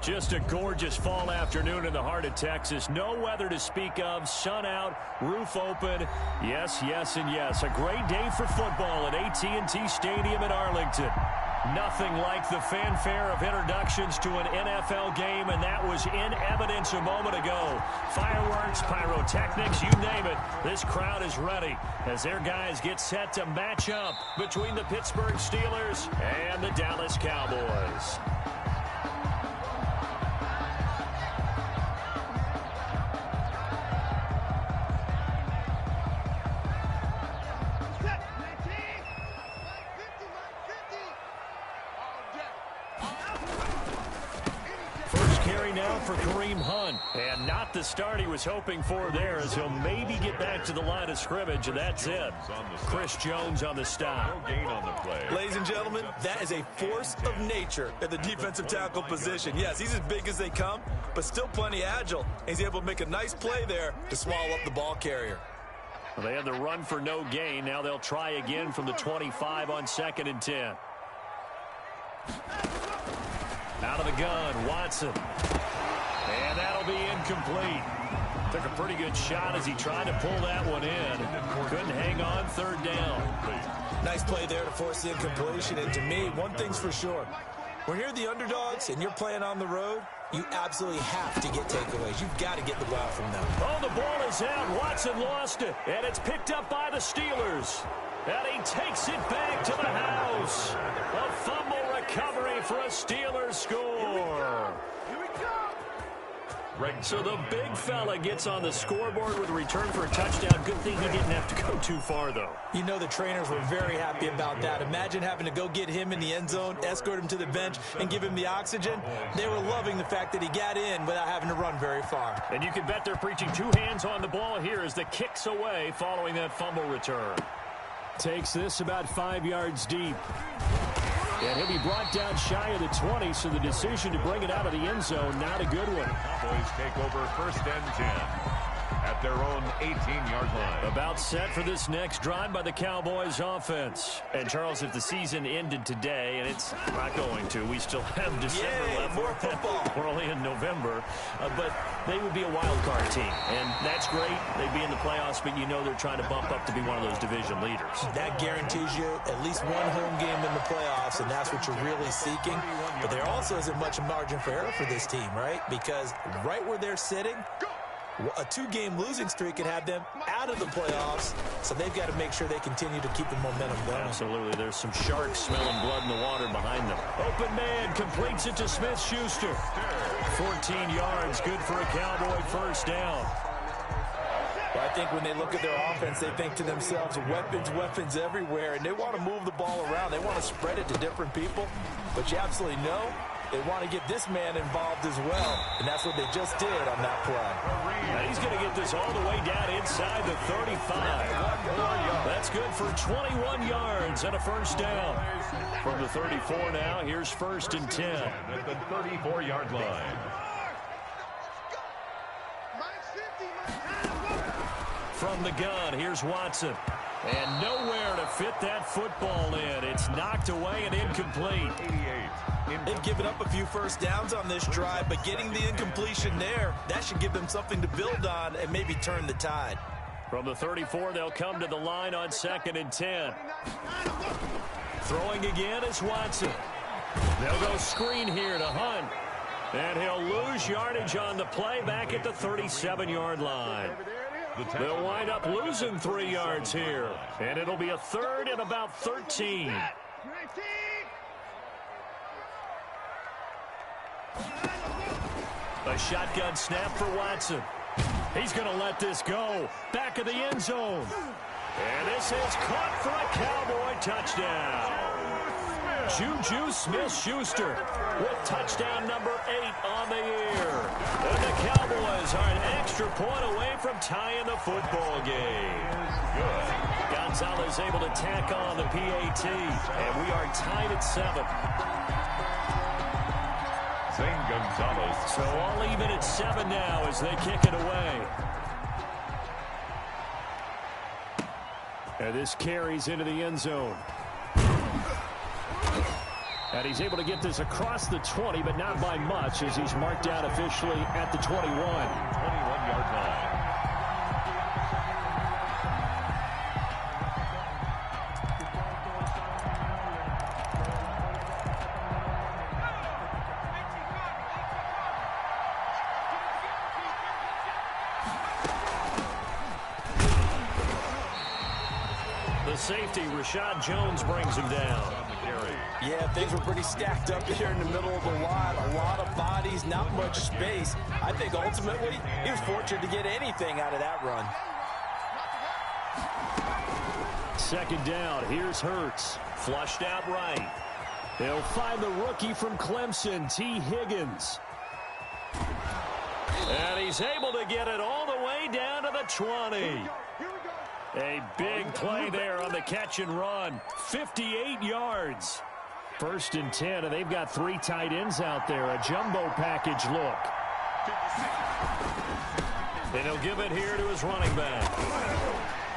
Just a gorgeous fall afternoon in the heart of Texas. No weather to speak of. Sun out, roof open. Yes, yes, and yes. A great day for football at AT&T Stadium in Arlington. Nothing like the fanfare of introductions to an NFL game, and that was in evidence a moment ago. Fireworks, pyrotechnics, you name it. This crowd is ready as their guys get set to match up between the Pittsburgh Steelers and the Dallas Cowboys. For Kareem Hunt, and not the start he was hoping for there, as he'll maybe get back to the line of scrimmage, and that's it. Chris Jones on the stop. No gain on the play. Ladies and gentlemen, that is a force of nature at the defensive tackle position. Yes, he's as big as they come, but still plenty agile. He's able to make a nice play there to swallow up the ball carrier. Well, they had the run for no gain. Now they'll try again from the 25 on 2nd and 10. Out of the gun, Watson. And that'll be incomplete. Took a pretty good shot as he tried to pull that one in. Couldn't hang on, 3rd down. Nice play there to force the incompletion. And to me, one thing's for sure. When you're the underdogs and you're playing on the road, you absolutely have to get takeaways. You've got to get the ball from them. Oh, the ball is out. Watson lost it. And it's picked up by the Steelers. And he takes it back to the house. A fumble recovery for a Steelers score. So the big fella gets on the scoreboard with a return for a touchdown. Good thing he didn't have to go too far, though. You know the trainers were very happy about that. Imagine having to go get him in the end zone, escort him to the bench, and give him the oxygen. They were loving the fact that he got in without having to run very far. And you can bet they're preaching 2 hands on the ball here as the kick's away following that fumble return. Takes this about 5 yards deep. And he'll be brought down shy of the 20, so the decision to bring it out of the end zone, not a good one. Cowboys take over 1st and 10 at their own 18-yard line. About set for this next drive by the Cowboys offense. And, Charles, if the season ended today, and it's not going to, we still have December left. More football. We're only in November. But they would be a wild card team. And that's great. They'd be in the playoffs, but you know they're trying to bump up to be one of those division leaders. That guarantees you at least one home game in the playoffs, and that's what you're really seeking. But there also isn't much margin for error for this team, right? Because right where they're sitting, a 2-game losing streak could have them out of the playoffs, so they've got to make sure they continue to keep the momentum going. Absolutely. There's some sharks smelling blood in the water behind them. Open man completes it to Smith-Schuster. 14 yards, good for a Cowboy 1st down. Well, I think when they look at their offense, they think to themselves, weapons everywhere, and they want to move the ball around. They want to spread it to different people, but you absolutely know they want to get this man involved as well, and that's what they just did on that play. And he's going to get this all the way down inside the 35. That's good for 21 yards and a 1st down. From the 34 now, here's 1st and 10. At the 34-yard line. From the gun, here's Watson. And nowhere to fit that football in. It's knocked away and incomplete. They've given up a few 1st downs on this drive, but getting the incompletion there, that should give them something to build on and maybe turn the tide. From the 34, they'll come to the line on 2nd and 10. Throwing again is Watson. They'll go screen here to Hunt. And he'll lose yardage on the play back at the 37-yard line. They'll wind up losing 3 yards here. And it'll be a 3rd and about 13. A shotgun snap for Watson. He's going to let this go. Back of the end zone. And this is caught for a Cowboy touchdown. Juju Smith-Schuster with touchdown number 8 on the year. And the Cowboys are an extra point away from tying the football game. Gonzalez able to tack on the PAT. And we are tied at 7. Zane Gonzalez. So all even at 7 now as they kick it away. And this carries into the end zone. And he's able to get this across the 20, but not by much, as he's marked down officially at the 21. 21-yard line. The safety, Rashad Jones, brings him down. Yeah, things were pretty stacked up here in the middle of the lot. A lot of bodies, not much space. I think ultimately he was fortunate to get anything out of that run. Second down, here's Hurts. Flushed out right. They'll find the rookie from Clemson, T. Higgins. And he's able to get it all the way down to the 20. A big play there on the catch and run. 58 yards. First and 10, and they've got 3 tight ends out there. A jumbo package look. And he'll give it here to his running back.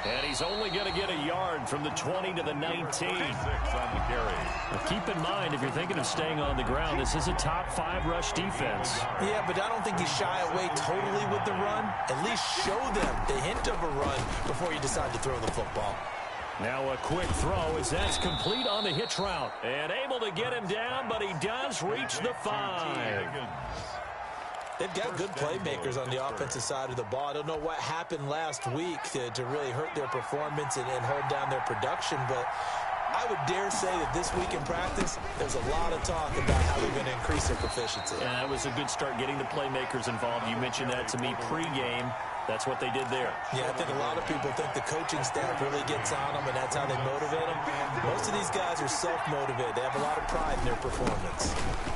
And he's only going to get a yard from the 20 to the 19. On the carry. Well, keep in mind, if you're thinking of staying on the ground, this is a top 5 rush defense. Yeah, but I don't think you shy away totally with the run. At least show them the hint of a run before you decide to throw the football. Now a quick throw as that's complete on the hitch route. And able to get him down, but he does reach the 5. They've got good playmakers on the offensive side of the ball. I don't know what happened last week to really hurt their performance and hold down their production, but I would dare say that this week in practice, there's a lot of talk about how they're going to increase their proficiency. Yeah, it was a good start getting the playmakers involved. You mentioned that to me pregame. That's what they did there. Yeah, I think a lot of people think the coaching staff really gets on them, and that's how they motivate them. Most of these guys are self-motivated. They have a lot of pride in their performance.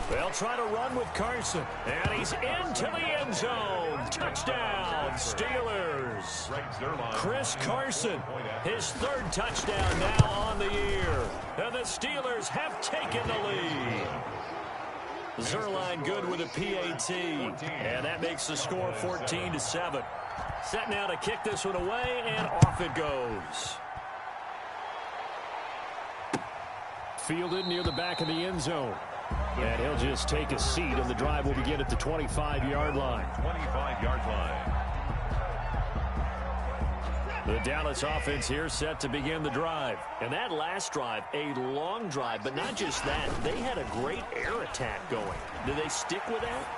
They'll try to run with Carson, and he's into the end zone. Touchdown, Steelers. Chris Carson, his 3rd touchdown now on the year. And the Steelers have taken the lead. Zerline good with a PAT, and that makes the score 14-7. Set now to kick this one away, and off it goes. Fielded near the back of the end zone. And he'll just take a seat, and the drive will begin at the 25-yard line. 25-yard line. The Dallas offense here set to begin the drive. And that last drive, a long drive, but not just that. They had a great air attack going. Do they stick with that?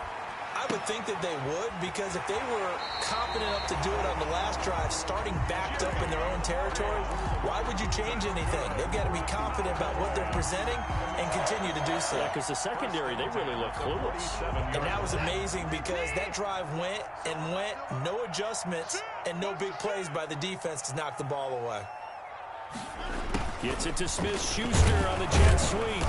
I would think that they would, because if they were confident enough to do it on the last drive, starting backed up in their own territory, why would you change anything? They've got to be confident about what they're presenting and continue to do so. Yeah, because the secondary, they really look clueless. And that was amazing because that drive went and went, no adjustments, and no big plays by the defense to knock the ball away. Gets it to Smith-Schuster on the jet sweep.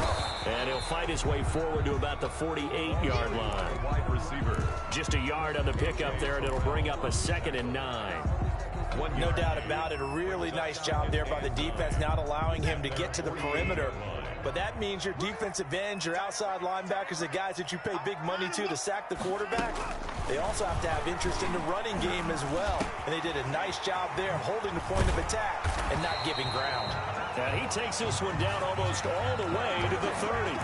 And he'll fight his way forward to about the 48-yard line. Wide receiver. Just a yard on the pickup there, and it'll bring up a 2nd and 9. No doubt about it. A really nice job there by the defense, not allowing him to get to the perimeter. But that means your defensive ends, your outside linebackers, the guys that you pay big money to sack the quarterback, they also have to have interest in the running game as well. And they did a nice job there holding the point of attack and not giving ground. And he takes this one down almost all the way to the 30.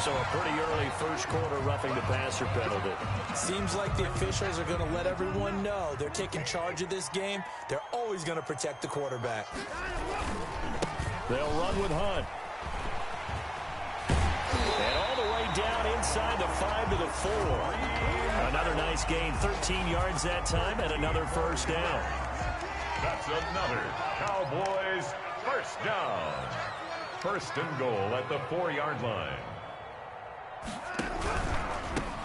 So a pretty early first quarter roughing the passer penalty. Seems like the officials are going to let everyone know they're taking charge of this game. They're always going to protect the quarterback. They'll run with Hunt. And all the way down inside the 5 to the 4. Another nice gain, 13 yards that time, and another first down. That's another Cowboys first down. First and goal at the 4-yard line.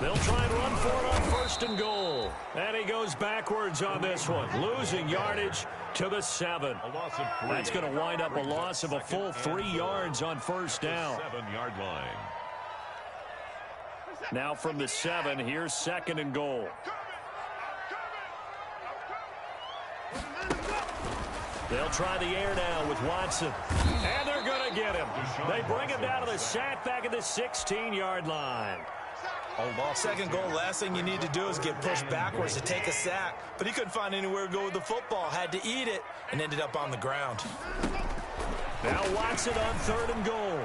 They'll try and run for it on first and goal. And he goes backwards on this one, losing yardage to the 7. A loss of 3. That's going to wind up a loss of a full 3 yards on first down. 7-yard line. Now from the 7, here's 2nd and goal. They'll try the air now with Watson. And they're going to get him. They bring him down to the sack back at the 16-yard line. Second goal, last thing you need to do is get pushed backwards to take a sack. But he couldn't find anywhere to go with the football. Had to eat it and ended up on the ground. Now Watson on 3rd and goal.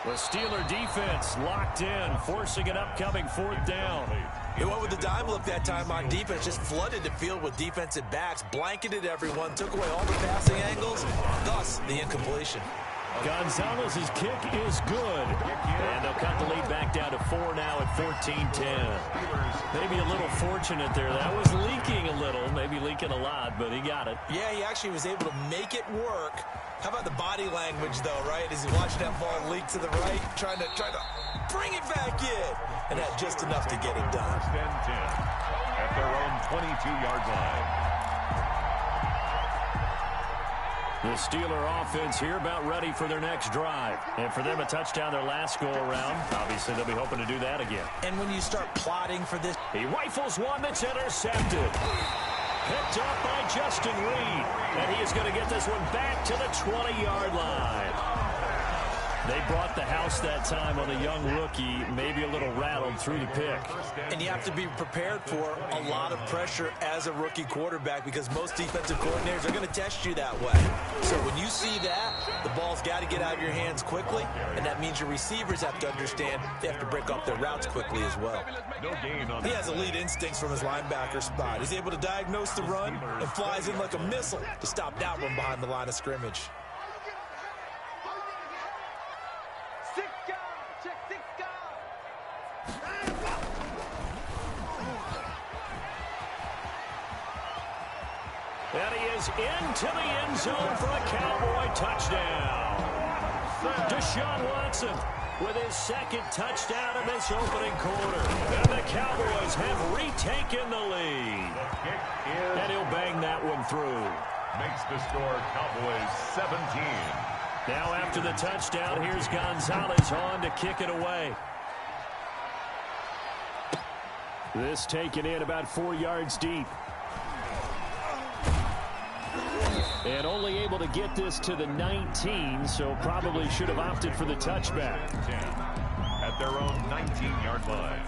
The Steeler defense locked in, forcing an upcoming 4th down. They went with the dime look that time on defense, just flooded the field with defensive backs, blanketed everyone, took away all the passing angles, thus the incompletion. Gonzalez's kick is good. And they'll cut the lead back down to 4 now at 14-10. Maybe a little fortunate there. That was leaking a little, maybe leaking a lot, but he got it. Yeah, he actually was able to make it work. How about the body language, though, right? As he watched that ball leak to the right, trying to bring it back in. And that just enough to get it done. 10 at their own 22-yard line. The Steeler offense here about ready for their next drive. And for them, a touchdown their last go-around. Obviously, they'll be hoping to do that again. And when you start plotting for this... He rifles one that's intercepted. Picked up by Justin Reed. And he is going to get this one back to the 20-yard line. They brought the house that time on a young rookie, maybe a little rattled through the pick. And you have to be prepared for a lot of pressure as a rookie quarterback because most defensive coordinators are going to test you that way. So when you see that, the ball's got to get out of your hands quickly, and that means your receivers have to understand they have to break up their routes quickly as well. No gain on He has elite instincts from his linebacker spot. He's able to diagnose the run and flies in like a missile to stop that one behind the line of scrimmage. And he is into the end zone for a Cowboy touchdown. Deshaun Watson with his 2nd touchdown in this opening quarter. And the Cowboys have retaken the lead. And he'll bang that one through. Makes the score Cowboys 17. Now after the touchdown, here's Gonzalez on to kick it away. This taken in about 4 yards deep. And only able to get this to the 19, so probably should have opted for the touchback. At their own 19-yard line.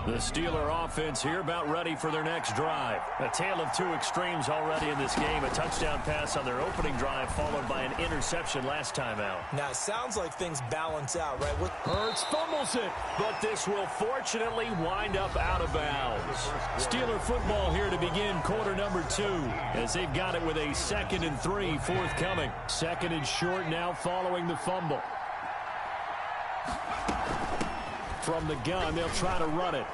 The Steeler offense here about ready for their next drive. A tale of 2 extremes already in this game. A touchdown pass on their opening drive followed by an interception last time out. Now, it sounds like things balance out, right? Hurts fumbles it, but this will fortunately wind up out of bounds. Steeler football here to begin quarter number 2 as they've got it with a 2nd and 3 forthcoming. 2nd and short now following the fumble. From the gun, they'll try to run it.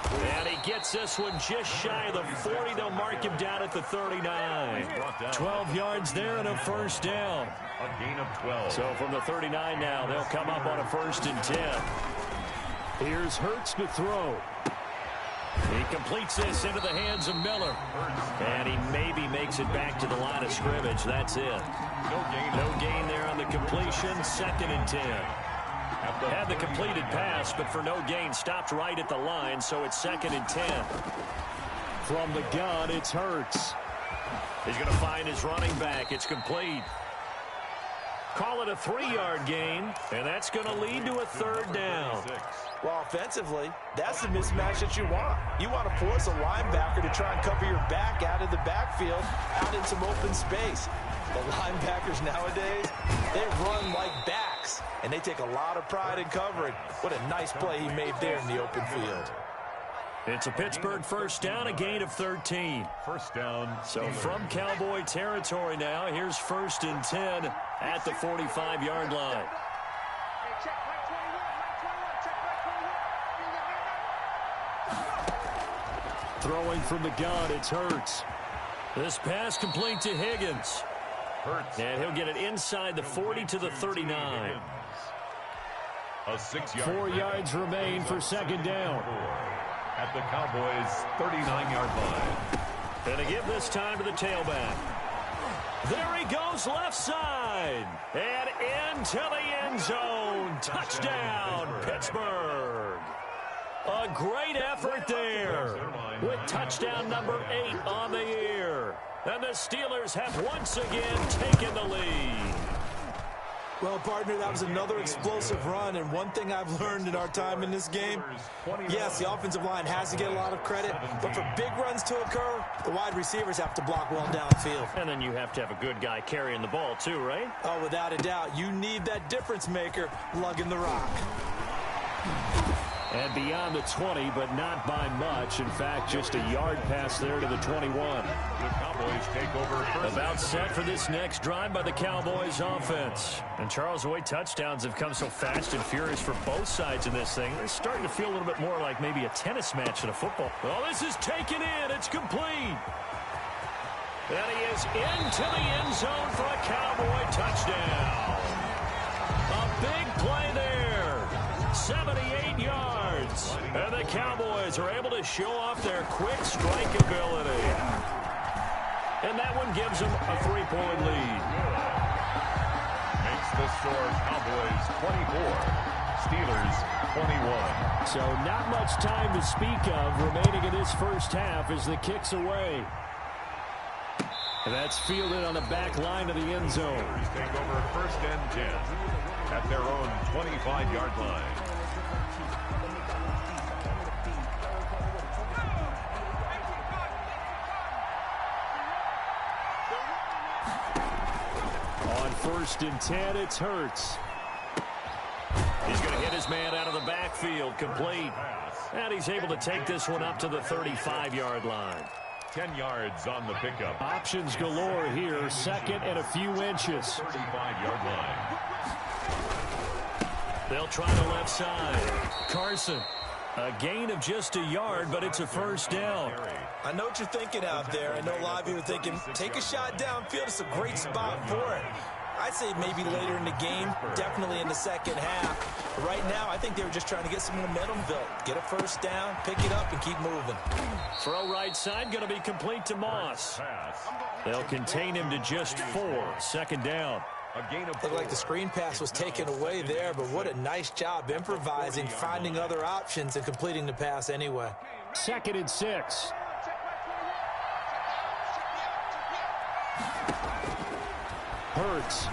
And he gets this one just shy of the 40. They'll mark him down at the 39. 12 yards there and a 1st down. A gain of 12. So from the 39 now, they'll come up on a 1st and 10. Here's Hurts to throw. He completes this into the hands of Miller. And he maybe makes it back to the line of scrimmage. That's it. No gain there on the completion. 2nd and 10. Had the completed pass, but for no gain, stopped right at the line, so it's 2nd and 10. From the gun, it's Hurts. He's going to find his running back. It's complete. Call it a 3-yard gain, and that's going to lead to a 3rd down. Well, offensively, that's the mismatch that you want. You want to force a linebacker to try and cover your back out of the backfield, out in some open space. The linebackers nowadays, they run like backs, and they take a lot of pride in covering. What a nice play he made there in the open field. It's a Pittsburgh 1st down, a gain of 13. 1st down. So from Cowboy territory now, here's 1st and 10 at the 45-yard line. Throwing from the gun, it's Hurts. This pass complete to Higgins. Hurts. And he'll get it inside the 40 to the 39. A 6-yard. 4 yards remain for 2nd down. At the Cowboys' 39-yard line. And to give this time to the tailback. There he goes left side. And into the end zone. Touchdown, Pittsburgh. A great effort there with touchdown number 8 on the year. And the Steelers have once again taken the lead. Well, partner, that was another explosive run, and one thing I've learned in our time in this game, yes, the offensive line has to get a lot of credit, but for big runs to occur, the wide receivers have to block well downfield. And then you have to have a good guy carrying the ball too, right? Oh, without a doubt, you need that difference maker lugging the rock. And beyond the 20, but not by much. In fact, just a yard pass there to the 21. The Cowboys take over first. About set for this next drive by the Cowboys offense. And Charles, the way touchdowns have come so fast and furious for both sides in this thing, it's starting to feel a little bit more like maybe a tennis match than a football. Well, this is taken in. It's complete. And he is into the end zone for a Cowboy touchdown. A big play there. 78 yards. And the Cowboys are able to show off their quick strike ability. And that one gives them a 3-point lead. Makes the score Cowboys 24, Steelers 21. So not much time to speak of remaining in this first half as the kick's away. And that's fielded on the back line of the end zone. Steelers take over first and 10 at their own 25-yard line. On first and 10, it's Hurts. He's going to hit his man out of the backfield, complete. And he's able to take this one up to the 35-yard line. 10 yards on the pickup. Options galore here, second and a few inches. 35-yard line. They'll try the left side. Carson, a gain of just a yard, but it's a first down. I know what you're thinking out there. I know a lot of you are thinking, take a shot downfield. It's a great spot for it. I'd say maybe later in the game, definitely in the second half. But right now, I think they were just trying to get some momentum built. Get a first down, pick it up, and keep moving. Throw right side, going to be complete to Moss. They'll contain him to just 4. Second down. Looked like the screen pass was taken away there, but what a nice job improvising, finding other options, and completing the pass anyway. Second and 6. Hurts.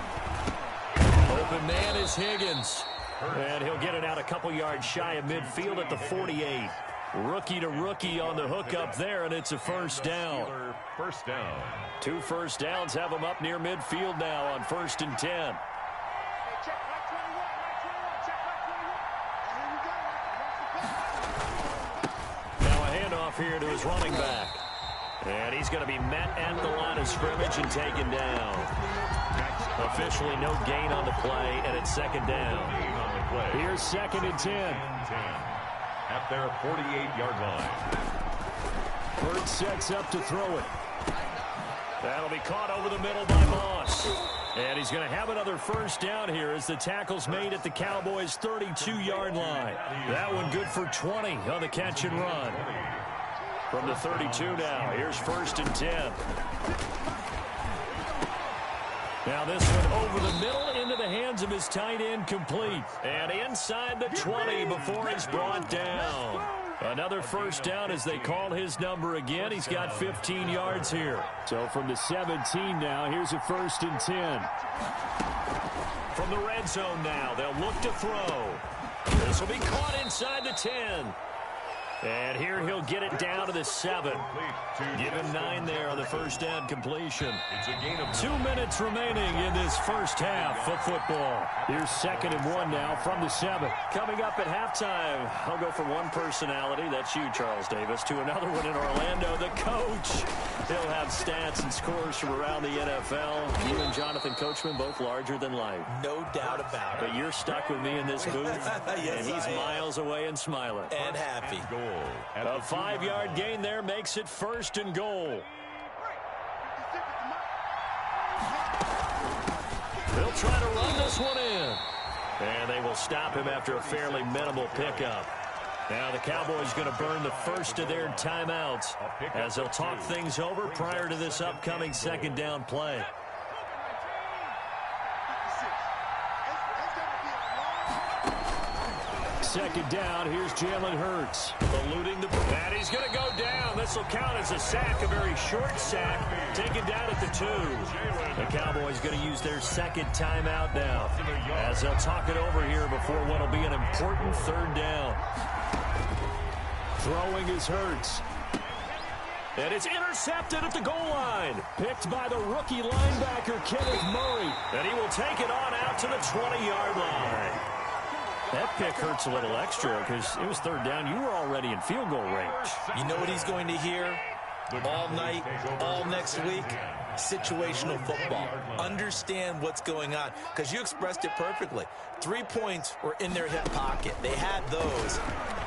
Open man is Higgins. And he'll get it out a couple yards shy of midfield at the 48. Rookie to rookie on the hookup there, and it's a first down. First down. 2 first downs have him up near midfield now on first and 10. Now a handoff here to his running back. And he's going to be met at the line of scrimmage and taken down. Officially no gain on the play, and it's second down. Here's second and 10. At their 48-yard line. Hurts sets up to throw it. That'll be caught over the middle by Moss. And he's going to have another first down here as the tackle's made at the Cowboys' 32-yard line. That one good for 20 on the catch and run. From the 32 now, here's first and 10. Now this one over the middle into the hands of his tight end, complete. And inside the 20 before he's brought down. Another first down as they call his number again. He's got 15 yards here. So from the 17 now, here's a first and 10. From the red zone now, they'll look to throw. This will be caught inside the 10. And here he'll get it down to the 7. Give him 9 there on the first down completion. It's a gain of 2 minutes remaining in this first half of football. Here's second and 1 now from the 7. Coming up at halftime, I'll go from one personality, that's you, Charles Davis, to another one in Orlando, the coach. He'll have stats and scores from around the NFL. You and Jonathan Coachman, both larger than life. No doubt about it. But you're stuck with me in this booth, Yes, and he's miles away and smiling. And happy. A 5-yard gain there makes it first and goal. They'll try to run this one in. And they will stop him after a fairly minimal pickup. Now the Cowboys going to burn the first of their timeouts as they'll talk things over prior to this upcoming second down play. second down. Here's Jalen Hurts. Eluding the... And he's going to go down. This will count as a sack, a very short sack. Taken down at the 2. The Cowboys going to use their second timeout now, as they'll talk it over here before what will be an important third down. Throwing is Hurts. And it's intercepted at the goal line. Picked by the rookie linebacker, Kenneth Murray. And he will take it on out to the 20-yard line. That pick hurts a little extra because it was third down. You were already in field goal range. You know what he's going to hear all night, all next week? Situational football. Understand what's going on, because you expressed it perfectly. 3 points were in their hip pocket. They had those.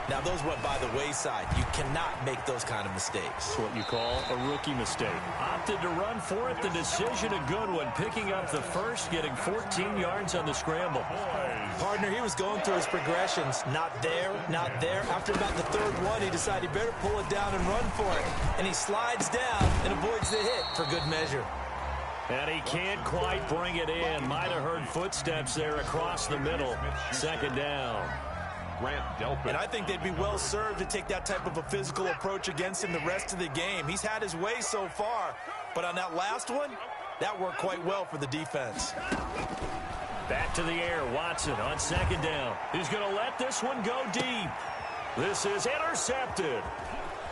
Now, those went by the wayside. You cannot make those kind of mistakes. That's what you call a rookie mistake. Opted to run for it. The decision, a good one. Picking up the first, getting 14 yards on the scramble. Partner, he was going through his progressions. Not there, not there. After about the third one, he decided he better pull it down and run for it. And he slides down and avoids the hit for good measure. And he can't quite bring it in. Might have heard footsteps there across the middle. Second down. And I think they'd be well served to take that type of a physical approach against him the rest of the game. He's had his way so far, but on that last one, that worked quite well for the defense. Back to the air, Watson on second down. He's going to let this one go deep. This is intercepted.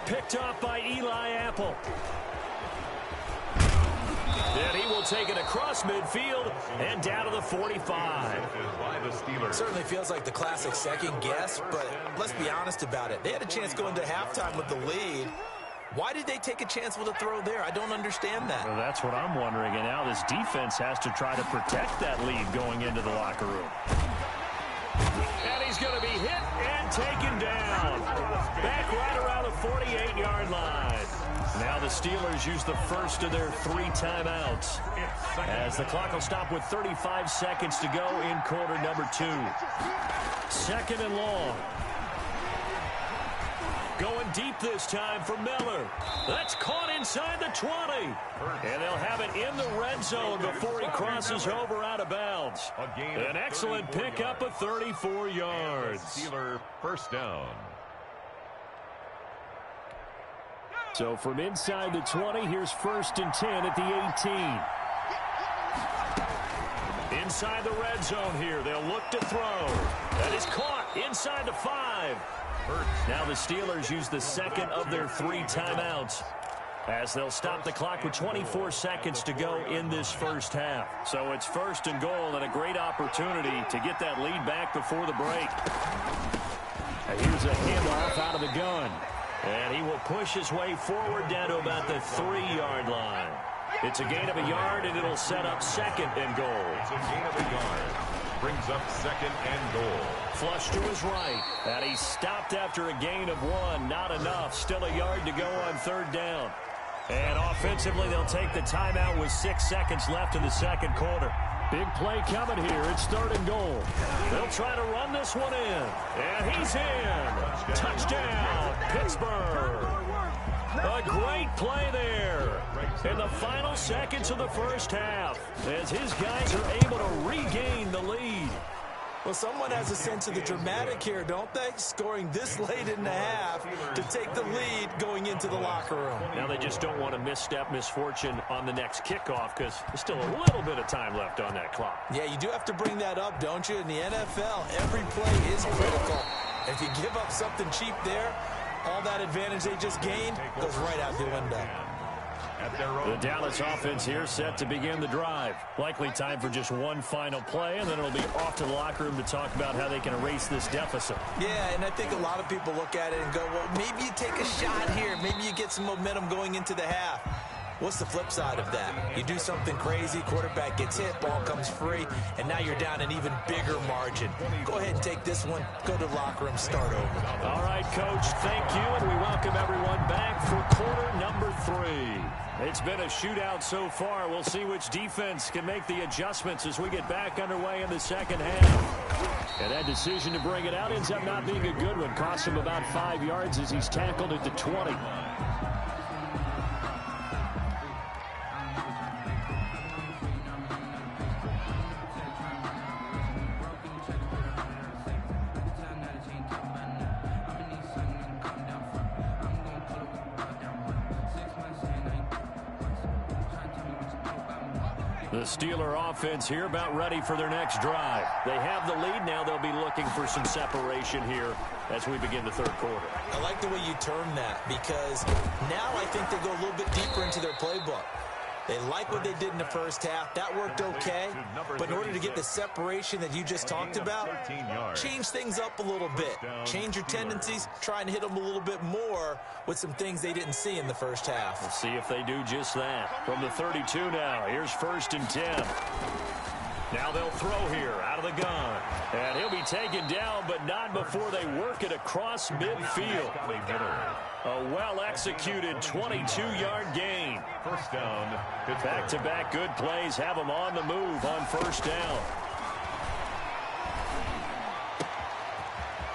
Picked up by Eli Apple. And he will take it across midfield and down to the 45. Certainly feels like the classic second guess, but let's be honest about it. They had a chance going to halftime with the lead. Why did they take a chance with a throw there? I don't understand that. Well, that's what I'm wondering. And now this defense has to try to protect that lead going into the locker room. And he's going to be hit and taken down. Back right around the 48-yard line. Now the Steelers use the first of their 3 timeouts, as the clock will stop with 35 seconds to go in quarter number 2. Second and long. Going deep this time for Miller. That's caught inside the 20. And they'll have it in the red zone before he crosses over out of bounds. An excellent pickup of 34 yards. Steeler first down. So from inside the 20, here's 1st and 10 at the 18. Inside the red zone here, they'll look to throw. That is caught inside the 5. Now the Steelers use the second of their 3 timeouts, as they'll stop the clock with 24 seconds to go in this first half. So it's 1st and goal, and a great opportunity to get that lead back before the break. Here's a handoff out of the gun. And he will push his way forward down to about the 3-yard line. It's a gain of a yard, and it'll set up 2nd and goal. It's a gain of a yard. Brings up 2nd and goal. Flush to his right. And he stopped after a gain of 1. Not enough. Still a yard to go on 3rd down. And offensively, they'll take the timeout with 6 seconds left in the second quarter. Big play coming here. It's 3rd and goal. They'll try to run this one in. And he's in. Touchdown, Pittsburgh. A great play there in the final seconds of the first half, as his guys are able to regain the lead. Well, someone has a sense of the dramatic here, don't they? Scoring this late in the half to take the lead going into the locker room. Now they just don't want to misfortune on the next kickoff, because there's still a little bit of time left on that clock. Yeah, you do have to bring that up, don't you? In the NFL, every play is critical. If you give up something cheap there, all that advantage they just gained goes right out the window. The Dallas offense here set to begin the drive. Likely time for just one final play, and then it'll be off to the locker room to talk about how they can erase this deficit. Yeah, and I think a lot of people look at it and go, well, maybe you take a shot here. Maybe you get some momentum going into the half. What's the flip side of that? You do something crazy, quarterback gets hit, ball comes free, and now you're down an even bigger margin. Go ahead and take this one, go to the locker room, start over. All right, Coach, thank you, and we welcome everyone back for quarter number 3. It's been a shootout so far. We'll see which defense can make the adjustments as we get back underway in the second half. And that decision to bring it out ends up not being a good one. Costs him about 5 yards as he's tackled at the 20. The Steeler offense here about ready for their next drive. They have the lead. Now they'll be looking for some separation here as we begin the third quarter. I like the way you term that because now I think they go a little bit deeper into their playbook. They like what they did in the first half. That worked okay. But in order to get the separation that you just talked about, change things up a little bit. Change your tendencies. Try and hit them a little bit more with some things they didn't see in the first half. We'll see if they do just that. From the 32 now, here's 1st and 10. Now they'll throw here out of the gun. And he'll be taken down, but not before they work it across midfield. A well-executed 22-yard gain. First down. Back-to-back good plays have them on the move on first down.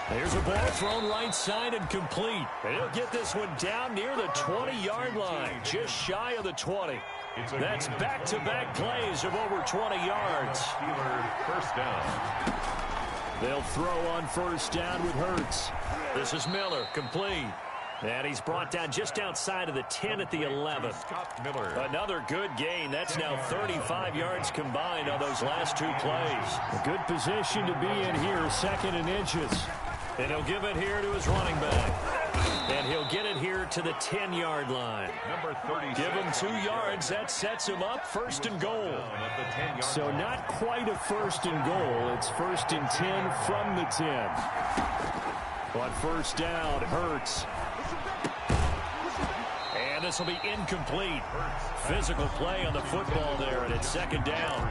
There's a ball thrown right side and complete. And he'll get this one down near the 20-yard line, just shy of the 20. That's back-to-back plays of over 20 yards. First down. They'll throw on first down with Hurts. This is Miller, complete. And he's brought down just outside of the 10 at the 11. Another good gain. That's now 35 yards combined on those last two plays. A good position to be in here, 2nd and inches. And he'll give it here to his running back. And he'll get it here to the 10-yard line. Number 36. Give him 2 yards. That sets him up 1st and goal. So not quite a 1st and goal. It's 1st and 10 from the 10. On first down, Hurts. And this will be incomplete. Physical play on the football there, and it's 2nd down.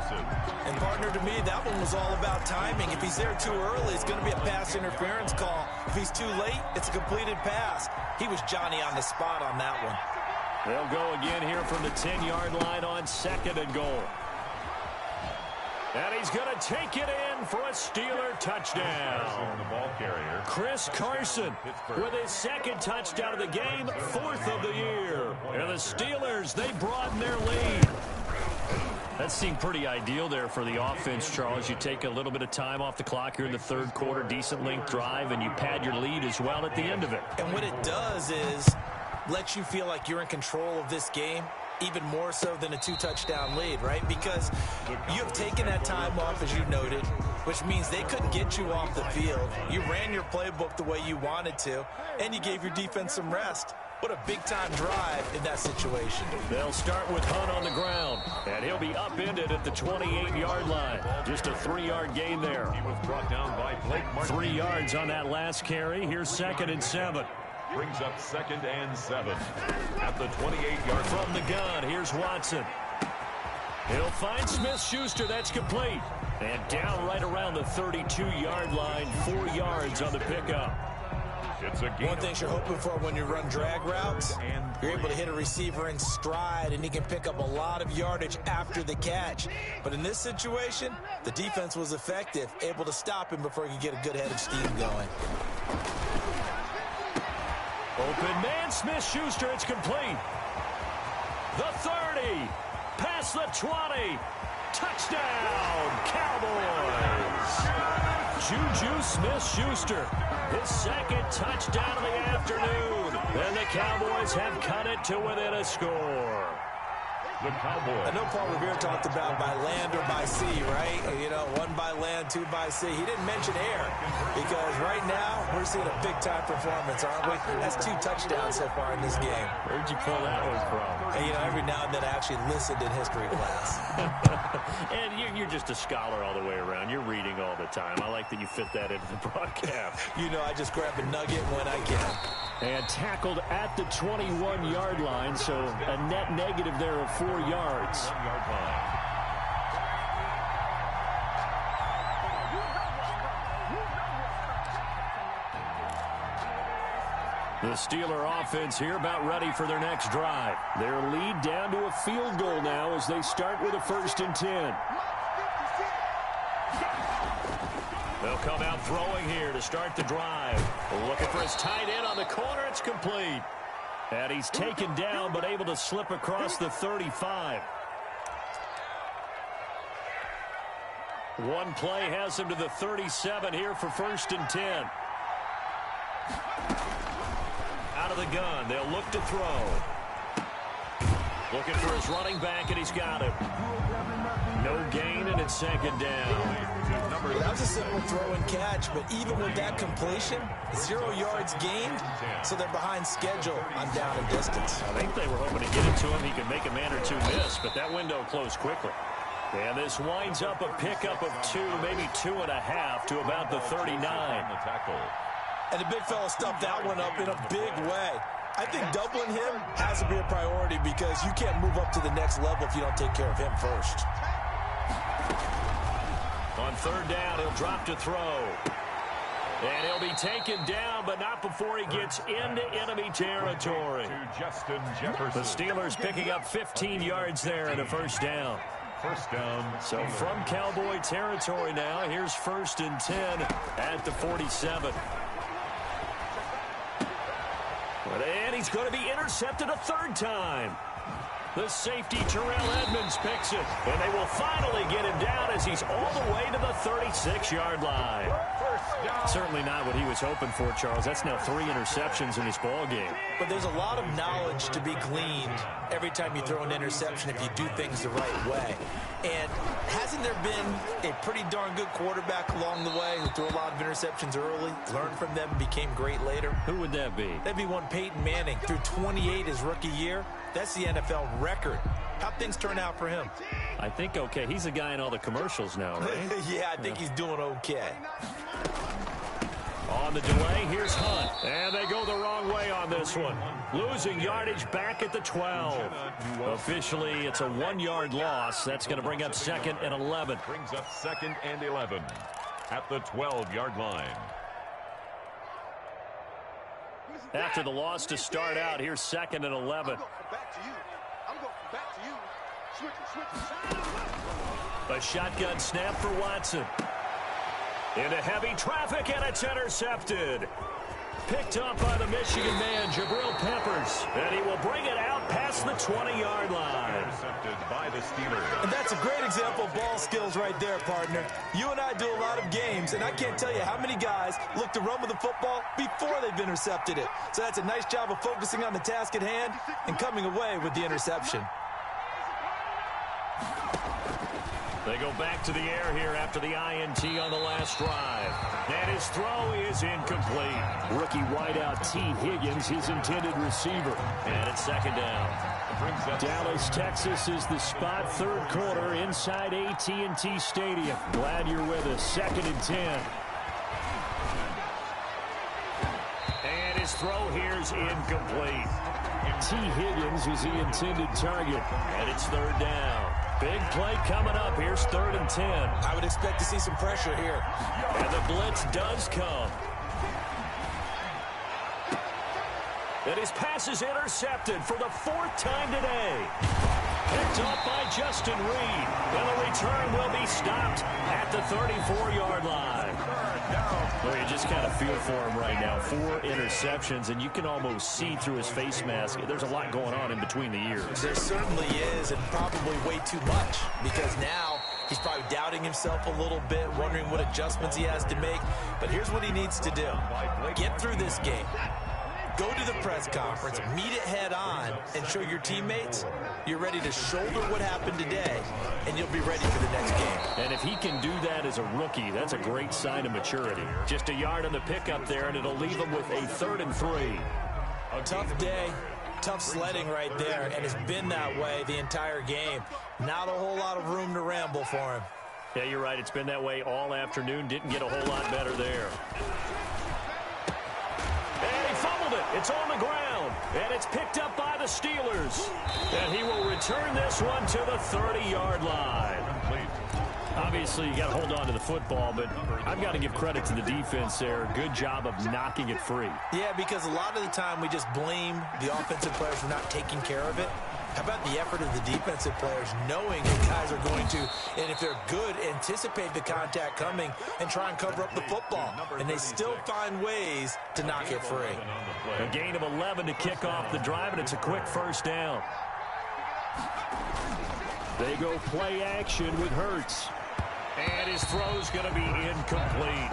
And partner, to me, that one was all about timing. If he's there too early, it's going to be a pass interference call. If he's too late, it's a completed pass. He was Johnny on the spot on that one. They'll go again here from the 10-yard line on 2nd and goal. And he's going to take it in for a Steeler touchdown. The ball carrier. Chris Carson with his 2nd touchdown of the game, 4th of the year. And the Steelers, they broaden their lead. That seemed pretty ideal there for the offense, Charles. You take a little bit of time off the clock here in the third quarter, decent length drive, and you pad your lead as well at the end of it. And what it does is let you feel like you're in control of this game, even more so than a 2-touchdown lead, right? Because you have taken that time off, as you noted, which means they couldn't get you off the field. You ran your playbook the way you wanted to, and you gave your defense some rest. What a big-time drive in that situation. They'll start with Hunt on the ground, and he'll be upended at the 28-yard line. Just a 3-yard gain there. He was brought down by Blake Martin. 3 yards on that last carry. Here's 2nd and 7. Brings up 2nd and 7 at the 28-yard from the gun. Here's Watson. He'll find Smith-Schuster. That's complete. And down right around the 32-yard line, 4 yards on the pickup. It's a One thing you're hoping for when you run drag routes, you're able to hit a receiver in stride, and he can pick up a lot of yardage after the catch. But in this situation, the defense was effective, able to stop him before he could get a good head of steam going. Open man, Smith-Schuster, it's complete. The 30, past the 20, touchdown, Cowboys. Juju Smith-Schuster, his 2nd touchdown of the afternoon. And the Cowboys have cut it to within a score. The Cowboys. I know Paul Revere talked about by land or by sea, right? You know, 1 by land, 2 by sea. He didn't mention air because right now we're seeing a big-time performance, aren't we? That's 2 touchdowns so far in this game. Where'd you pull that one from? And, you know, every now and then I actually listened in history class. And you're just a scholar all the way around. You're reading all the time. I like that you fit that into the broadcast. You know, I just grab a nugget when I can. And tackled at the 21-yard line, so a net negative there of 4 yards. The Steeler offense here about ready for their next drive. Their lead down to a field goal now as they start with a 1st and 10. They'll come out throwing here to start the drive. Looking for his tight end on the corner. It's complete. And he's taken down but able to slip across the 35. One play has him to the 37 here for 1st and 10. Out of the gun. They'll look to throw. Looking for his running back, and he's got him. No gain, and it's second down. That was a simple throw and catch, but even with that completion, 0 yards gained, so they're behind schedule on down and distance. I think they were hoping to get it to him. He could make a man or two miss, but that window closed quickly. And this winds up a pickup of 2, maybe 2.5 to about the 39. And the big fella stuffed that one up in a big way. I think doubling him has to be a priority because you can't move up to the next level if you don't take care of him first. On third down, he'll drop to throw. And he'll be taken down, but not before he gets into enemy territory. Justin Jefferson. The Steelers picking up 15 yards there and a first down. First down. So from Cowboy territory now, here's 1st and 10 at the 47. And he's going to be intercepted a third time. The safety, Terrell Edmonds, picks it. And they will finally get him down as he's all the way to the 36-yard line. Certainly not what he was hoping for, Charles. That's now 3 interceptions in this ball game. But there's a lot of knowledge to be gleaned every time you throw an interception if you do things the right way. And hasn't there been a pretty darn good quarterback along the way who threw a lot of interceptions early, learned from them, and became great later? Who would that be? That'd be one Peyton Manning. Threw 28 his rookie year. That's the NFL record. How'd things turn out for him? I think okay. He's a guy in all the commercials now, right? Yeah, I think he's doing okay. On the delay, here's Hunt. And they go the wrong way on this one. Losing yardage back at the 12. Officially, it's a 1-yard loss. That's going to bring up 2nd and 11. Brings up 2nd and 11 at the 12-yard line. After the loss to start out, here's 2nd and 11. A shotgun snap for Watson. Into heavy traffic, and it's intercepted. Picked up by the Michigan man, Jabril Peppers. And he will bring it out past the 20-yard line. Intercepted by the Steelers. And that's a great example of ball skills right there, partner. You and I do a lot of games, and I can't tell you how many guys look to run with the football before they've intercepted it. So that's a nice job of focusing on the task at hand and coming away with the interception. They go back to the air here after the INT on the last drive. And his throw is incomplete. Rookie wideout T. Higgins, his intended receiver. And it's 2nd down. Dallas, Texas is the spot. 3rd quarter inside AT&T Stadium. Glad you're with us. 2nd and 10. And his throw here is incomplete. T. Higgins is the intended target. And it's 3rd down. Big play coming up. Here's 3rd and 10. I would expect to see some pressure here. And the blitz does come. And his pass is intercepted for the 4th time today. Picked up by Justin Reed. And the return will be stopped at the 34-yard line. Well, you just kind of feel for him right now. 4 interceptions, and you can almost see through his face mask. There's a lot going on in between the ears. There certainly is, and probably way too much, because now he's probably doubting himself a little bit, wondering what adjustments he has to make. But here's what he needs to do. Get through this game. Go to the press conference, meet it head on, and show your teammates you're ready to shoulder what happened today, and you'll be ready for the next game. And if he can do that as a rookie, that's a great sign of maturity. Just a yard on the pickup there, and it'll leave him with a 3rd and 3. A tough day, tough sledding right there, and it's been that way the entire game. Not a whole lot of room to ramble for him. Yeah, you're right. It's been that way all afternoon. Didn't get a whole lot better there. And he fumbled it. It's on the ground. And it's picked up by the Steelers. And he will return this one to the 30-yard line. Obviously, you got to hold on to the football, but I've got to give credit to the defense there. Good job of knocking it free. Yeah, because a lot of the time we just blame the offensive players for not taking care of it. How about the effort of the defensive players knowing that guys are going to, and if they're good, anticipate the contact coming and try and cover up the football. And they still find ways to knock it free. A gain of 11 to kick off the drive, and it's a quick first down. They go play action with Hurts. And his throw's going to be incomplete.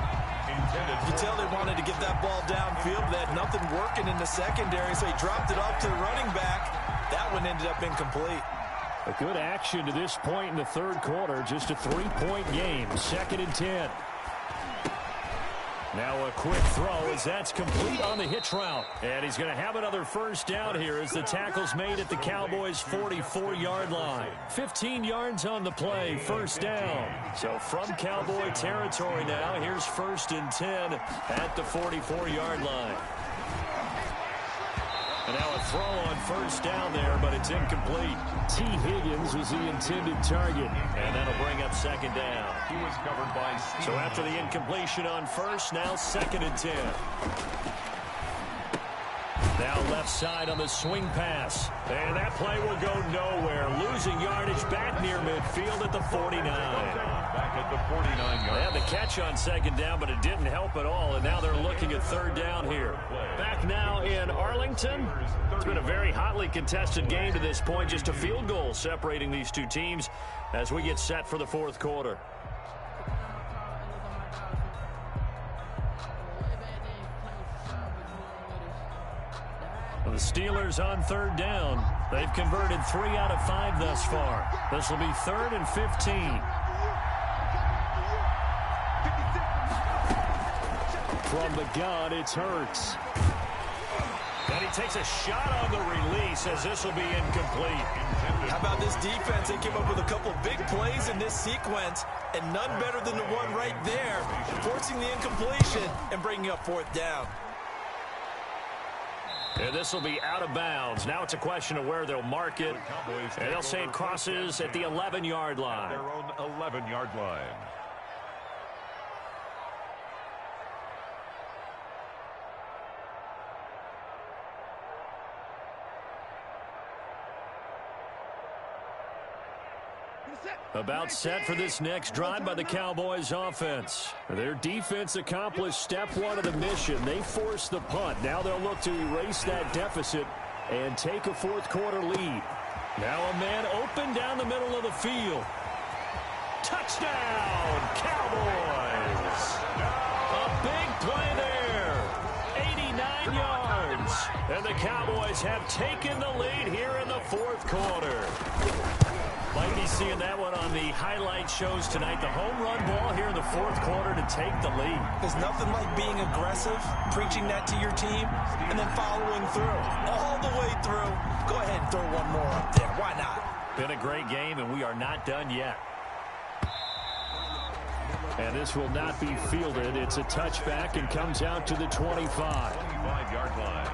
You tell they wanted to get that ball downfield. They had nothing working in the secondary, so he dropped it off to the running back. That one ended up incomplete. A good action to this point in the third quarter. Just a 3-point game. 2nd and 10. Now a quick throw as that's complete on the hitch route. And he's going to have another first down here as the tackle's made at the Cowboys' 44-yard line. 15 yards on the play. First down. So from Cowboy territory now, here's 1st and 10 at the 44-yard line. And now a throw on first down there, but it's incomplete. T. Higgins was the intended target. And that'll bring up 2nd down. He was covered by Steve. So after the incompletion on first, now 2nd and 10. Now left side on the swing pass. And that play will go nowhere. Losing yardage back near midfield at the 49. Back at the 49-yard. They had the catch on 2nd down, but it didn't help at all. And now they're looking at 3rd down here. Back now in Arlington. It's been a very hotly contested game to this point. Just a field goal separating these two teams as we get set for the 4th quarter. The Steelers on 3rd down. They've converted 3 out of 5 thus far. This will be 3rd and 15. From the gun, it's Hurts. And he takes a shot on the release as this will be incomplete. How about this defense? They came up with a couple big plays in this sequence, and none better than the one right there, forcing the incompletion and bringing up 4th down. And this will be out of bounds. Now it's a question of where they'll mark it. And they'll say it crosses at the 11-yard line. Their own 11-yard line. About set for this next drive by the Cowboys offense. Their defense accomplished step 1 of the mission. They forced the punt. Now they'll look to erase that deficit and take a 4th quarter lead. Now a man open down the middle of the field. Touchdown, Cowboys! A big play there. 89 yards. And the Cowboys have taken the lead here in the 4th quarter. Might be seeing that one on the highlight shows tonight. The home run ball here in the 4th quarter to take the lead. There's nothing like being aggressive, preaching that to your team, and then following through. All the way through. Go ahead and throw one more up there. Why not? Been a great game, and we are not done yet. And this will not be fielded. It's a touchback and comes out to the 25. 25-yard line.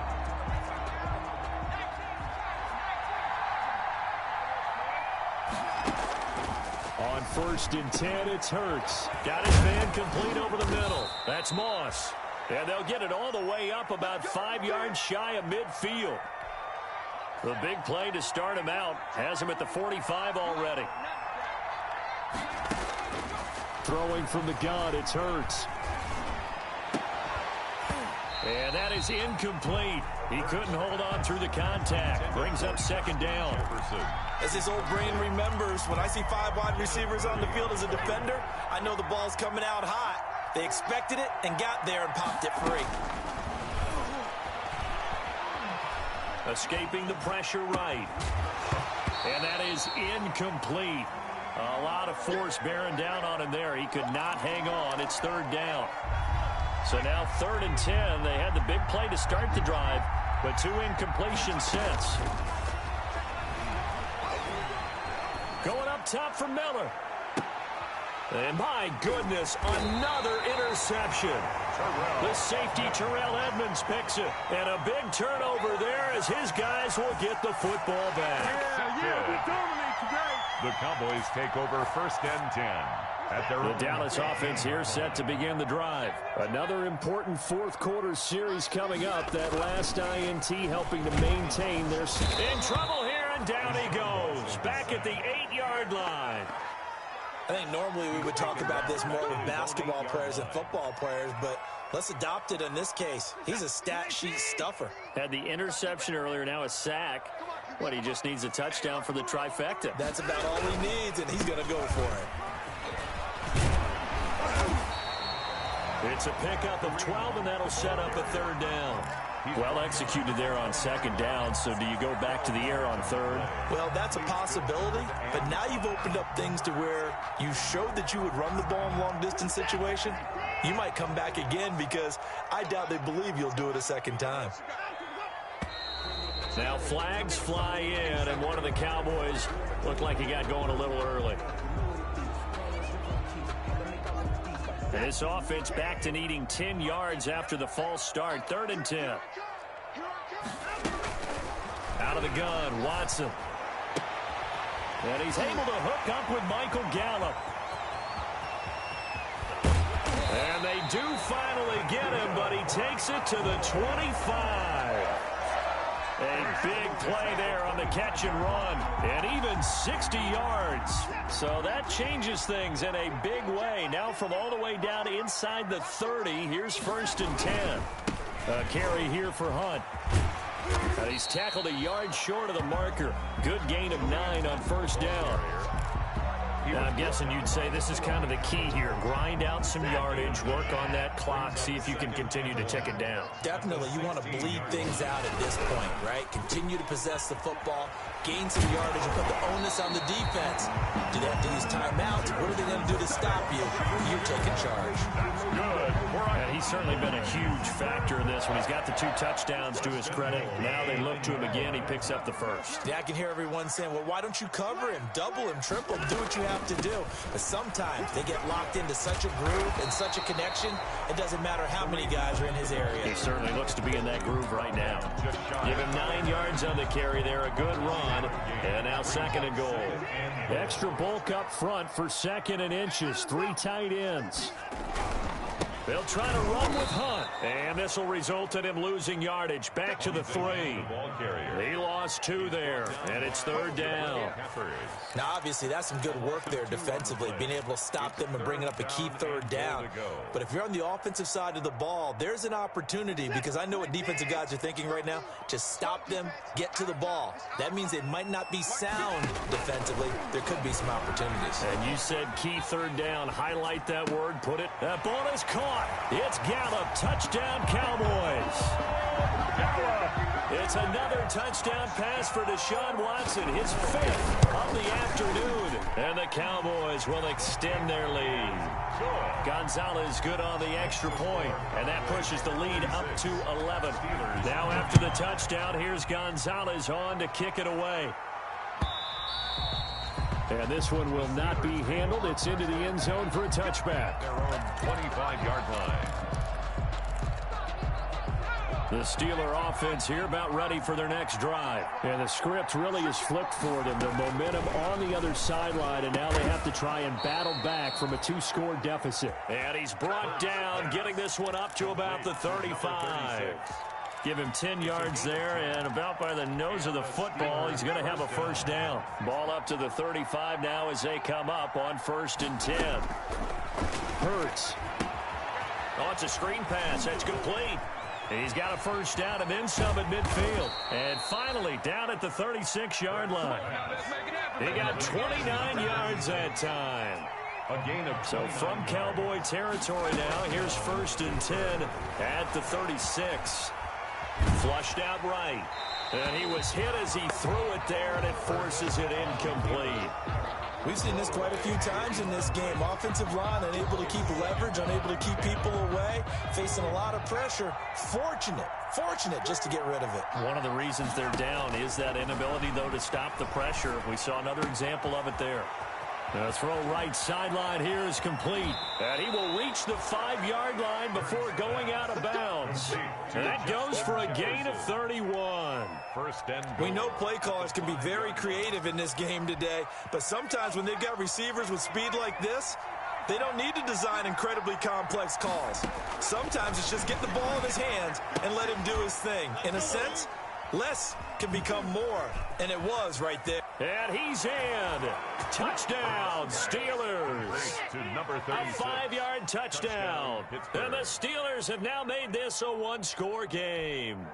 On 1st and 10, it's Hurts. Got his man complete over the middle. That's Moss. And they'll get it all the way up about 5 yards shy of midfield. The big play to start him out has him at the 45 already. Throwing from the gun, it's Hurts. And that is incomplete. He couldn't hold on through the contact. Brings up 2nd down. As his old brain remembers, when I see 5 wide receivers on the field as a defender, I know the ball's coming out hot. They expected it and got there and popped it free. Escaping the pressure right. And that is incomplete. A lot of force bearing down on him there. He could not hang on. It's 3rd down. So now 3rd and 10. They had the big play to start the drive, but 2 incompletions since. Going up top for Miller. And my goodness, another interception. The safety, Terrell Edmonds, picks it. And a big turnover there as his guys will get the football back. We dominate today. The Cowboys take over 1st and 10. The Dallas offense here set to begin the drive. Another important 4th quarter series coming up. That last INT helping to maintain their... In trouble here, and down he goes. Back at the 8-yard line. I think normally we would talk about this more with basketball players and football players, but let's adopt it in this case. He's a stat sheet stuffer. Had the interception earlier, now a sack. What, he just needs a touchdown for the trifecta. That's about all he needs, and he's going to go for it. It's a pickup of 12, and that'll set up a 3rd down. Well executed there on second down, so do you go back to the air on third? Well, that's a possibility, but now you've opened up things to where you showed that you would run the ball in long-distance situation. You might come back again because I doubt they believe you'll do it a second time. Now flags fly in, and one of the Cowboys looked like he got going a little early. And this offense back to needing 10 yards after the false start. 3rd and 10. Out of the gun, Watson. And he's able to hook up with Michael Gallup. And they do finally get him, but he takes it to the 25. A big play there on the catch and run, and even 60 yards. So that changes things in a big way. Now from all the way down inside the 30, here's 1st and 10. A carry here for Hunt. And he's tackled a yard short of the marker. Good gain of 9 on 1st down. Now, I'm guessing you'd say this is kind of the key here. Grind out some yardage, work on that clock, see if you can continue to tick it down. Definitely. You want to bleed things out at this point, right? Continue to possess the football, gain some yardage, and put the onus on the defense. Do they have to use timeouts? What are they going to do to stop you? You're taking charge. Good. And he's certainly been a huge factor in this one. He's got the 2 touchdowns to his credit. Now they look to him again. He picks up the 1st. Yeah, I can hear everyone saying, well, why don't you cover him, double him, triple him, do what you have to do. But sometimes they get locked into such a groove and such a connection, it doesn't matter how many guys are in his area. He certainly looks to be in that groove right now. Give him 9 yards on the carry there. A good run. And now 2nd and goal. Extra bulk up front for 2nd and inches. 3 tight ends. They'll try to run with Hunt. And this will result in him losing yardage. Back to the 3. He lost 2 there. And it's 3rd down. Now, obviously, that's some good work there defensively, being able to stop them and bringing up a key 3rd down. But if you're on the offensive side of the ball, there's an opportunity, because I know what defensive guys are thinking right now. Just stop them, get to the ball. That means they might not be sound defensively. There could be some opportunities. And you said key 3rd down. Highlight that word. Put it. That ball is caught. It's Gallup. Touchdown, Cowboys. It's another touchdown pass for Deshaun Watson, his 5th of the afternoon. And the Cowboys will extend their lead. Gonzalez good on the extra point, and that pushes the lead up to 11. Now after the touchdown, here's Gonzalez on to kick it away. And this one will not be handled. It's into the end zone for a touchback. Their own 25-yard line. The Steeler offense here about ready for their next drive. And the script really is flipped for them. The momentum on the other sideline, and now they have to try and battle back from a 2-score deficit. And he's brought down, getting this one up to about the 35. Give him 10 yards there, and about by the nose of the football, he's going to have a 1st down. Ball up to the 35 now as they come up on 1st and 10. Hurts. Oh, it's a screen pass. That's complete. He's got a 1st down and then some at midfield. And finally, down at the 36-yard line. He got 29 yards that time. A gain of so from Cowboy territory now, here's 1st and 10 at the 36. Flushed out right. And he was hit as he threw it there, and it forces it incomplete. We've seen this quite a few times in this game. Offensive line unable to keep leverage, unable to keep people away, facing a lot of pressure. Fortunate just to get rid of it. One of the reasons they're down is that inability, though, to stop the pressure. We saw another example of it there. The throw right sideline here is complete. And he will reach the 5-yard line before going out of bounds. And that goes for a gain of 31. We know play callers can be very creative in this game today, but sometimes when they've got receivers with speed like this, they don't need to design incredibly complex calls. Sometimes it's just get the ball in his hands and let him do his thing. In a sense, less can become more, and it was right there. And he's in. Touchdown, Steelers. A 5-yard touchdown. And the Steelers have now made this a 1-score game.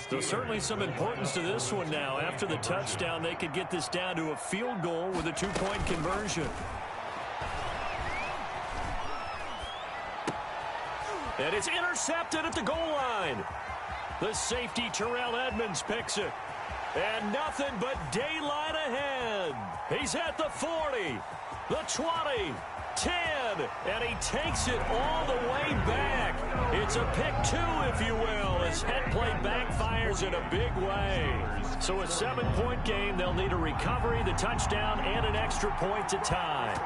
There's certainly some importance to this one now. After the touchdown, they could get this down to a field goal with a 2-point conversion. And it's intercepted at the goal line. The safety, Terrell Edmonds, picks it. And nothing but daylight ahead. He's at the 40, the 20, 10, and he takes it all the way back. It's a pick 2, if you will, as head play backfires in a big way. So a 7-point game. They'll need a recovery, the touchdown, and an extra point to tie.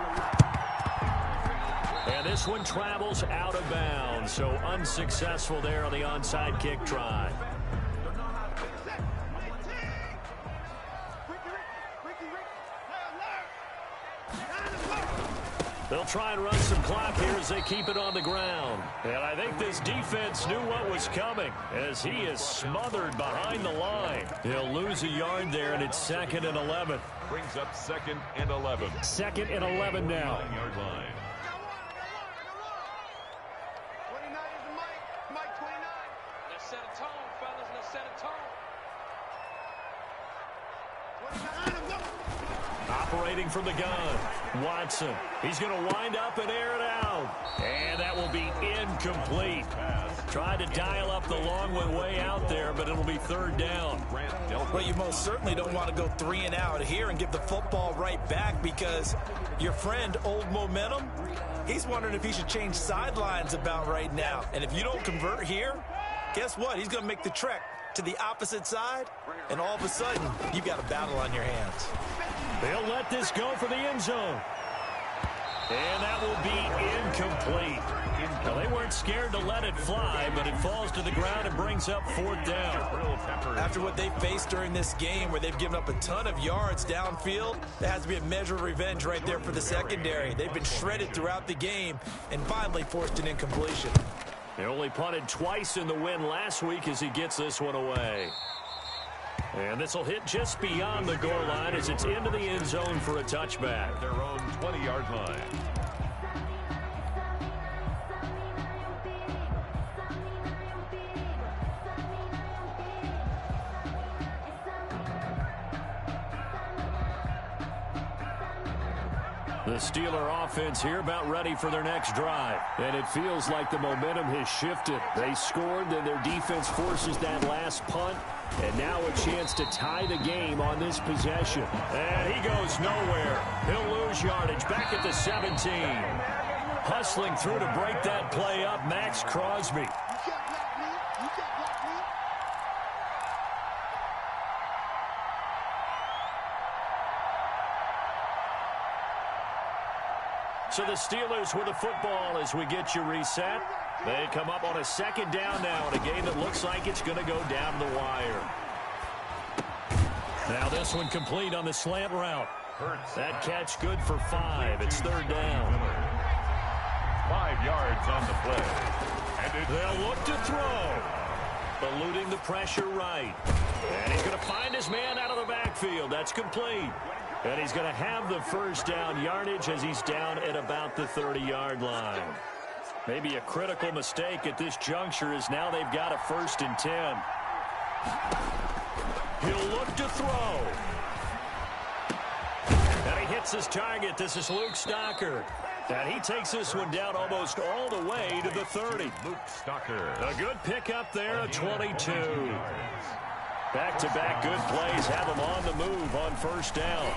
And this one travels out of bounds, so unsuccessful there on the onside kick try. They'll try and run some clock here as they keep it on the ground. And I think this defense knew what was coming as he is smothered behind the line. He'll lose a yard there, and it's 2nd and 11. Brings up 2nd and 11. 2nd and 11 now. 9-yard line. Operating from the gun, Watson. He's going to wind up and air it out. And that will be incomplete. Tried to dial up the long way out there, but it'll be 3rd down. Well, you most certainly don't want to go 3 and out here and give the football right back, because your friend, Old Momentum, he's wondering if he should change sidelines about right now. And if you don't convert here, guess what? He's going to make the trek to the opposite side, and all of a sudden, you've got a battle on your hands. They'll let this go for the end zone. And that will be incomplete. Well, they weren't scared to let it fly, but it falls to the ground and brings up 4th down. After what they faced during this game, where they've given up a ton of yards downfield, there has to be a measure of revenge right there for the secondary. They've been shredded throughout the game and finally forced an incompletion. They only punted twice in the win last week as he gets this one away. And this will hit just beyond the goal line as it's into the end zone for a touchback. Their own 20-yard line. The Steeler offense here about ready for their next drive. And it feels like the momentum has shifted. They scored, then their defense forces that last punt. And now a chance to tie the game on this possession. And he goes nowhere. He'll lose yardage back at the 17. Hustling through to break that play up, Max Crosby. So the Steelers with the football as we get you reset. They come up on a 2nd down now in a game that looks like it's going to go down the wire. Now this one complete on the slant route. That catch good for 5. It's 3rd down. 5 yards on the play. And they'll look to throw. Eluding the pressure right. And he's going to find his man out of the backfield. That's complete. And he's going to have the 1st down yardage as he's down at about the 30-yard line. Maybe a critical mistake at this juncture is now they've got a 1st and 10. He'll look to throw. And he hits his target. This is Luke Stocker. And he takes this one down almost all the way to the 30. Luke Stocker. A good pickup there at 22. Back-to-back good plays have him on the move on 1st down.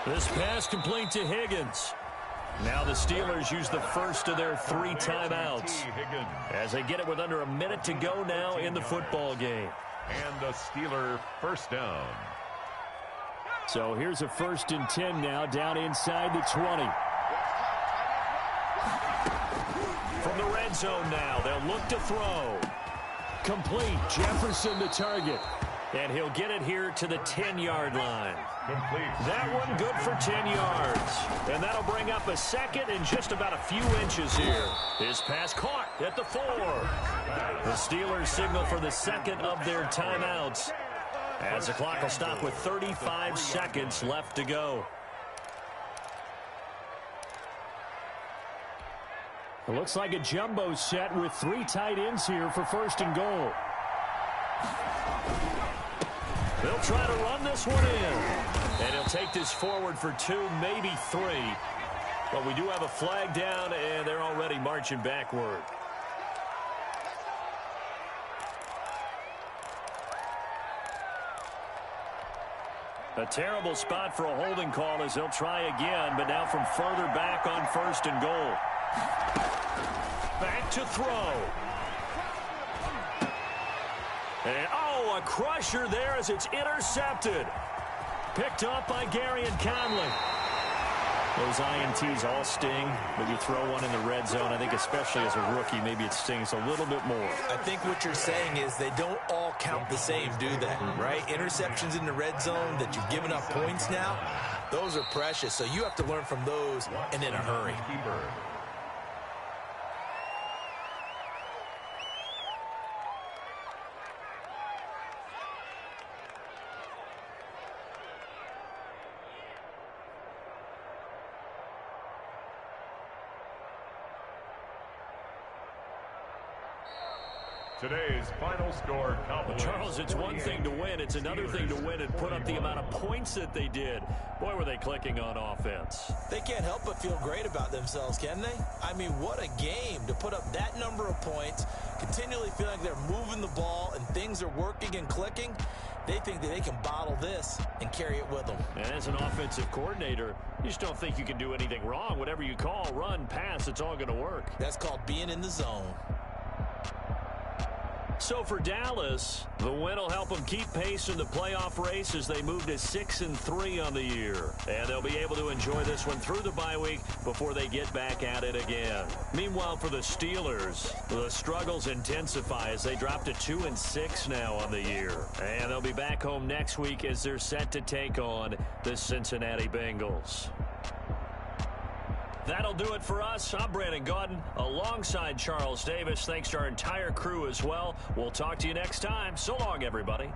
This pass complete to Higgins. Now the Steelers use the first of their 3 timeouts as they get it with under a minute to go now in the football game. And a Steeler 1st down. So here's a 1st and 10 now down inside the 20. From the red zone now, they'll look to throw. Complete. Jefferson the target. And he'll get it here to the 10-yard line. Complete. That one good for 10 yards. And that'll bring up a 2nd and just about a few inches here. His pass caught at the 4. The Steelers signal for the 2nd of their timeouts as the clock will stop with 35 seconds left to go. It looks like a jumbo set with 3 tight ends here for 1st and goal. They'll try to run this one in. And he'll take this forward for 2, maybe 3. But we do have a flag down, and they're already marching backward. A terrible spot for a holding call as they'll try again, but now from further back on 1st and goal. Back to throw. And, oh, a crusher there as it's intercepted. Picked up by Garyon Conley. Those INTs all sting, but you throw one in the red zone, I think especially as a rookie, maybe it stings a little bit more. I think what you're saying is they don't all count the same, do they? Right? Interceptions in the red zone that you've given up points now, those are precious. So you have to learn from those and in a hurry. Today's final score, Cowboys. Charles, it's one thing to win. It's another thing to win and put up the amount of points that they did. Boy, were they clicking on offense. They can't help but feel great about themselves, can they? I mean, what a game to put up that number of points, continually feel like they're moving the ball and things are working and clicking. They think that they can bottle this and carry it with them. And as an offensive coordinator, you just don't think you can do anything wrong. Whatever you call, run, pass, it's all going to work. That's called being in the zone. So for Dallas, the win will help them keep pace in the playoff race as they move to 6-3 on the year. And they'll be able to enjoy this one through the bye week before they get back at it again. Meanwhile, for the Steelers, the struggles intensify as they drop to 2-6 now on the year. And they'll be back home next week as they're set to take on the Cincinnati Bengals. That'll do it for us. I'm Brandon Gaudin alongside Charles Davis. Thanks to our entire crew as well. We'll talk to you next time. So long, everybody.